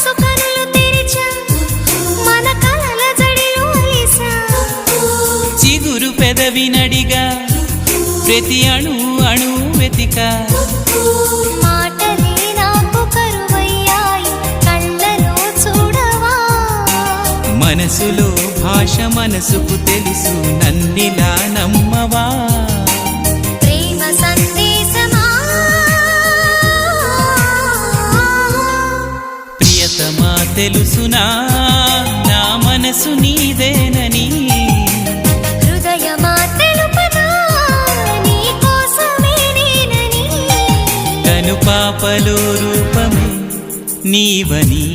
మనసు కనులు తెరిచా మన కలల జడిలో అలిసా చిగురు పెదవి నడిగా ప్రతి అణు అణు వెతికా మాటలే నాకు కరువయ్యాయి కళ్ళలో చూడవా మనసులో భాష మనసుకు తెలుసు నన్నిలా నమ్మవా ప్రేమ సందేశమా ప్రియతమా తెలుసునా నా మనసు నీదేనని హృదయమా తెలుపనా నీ కోసమే నేనని కను పాపలో రూపమే నీవని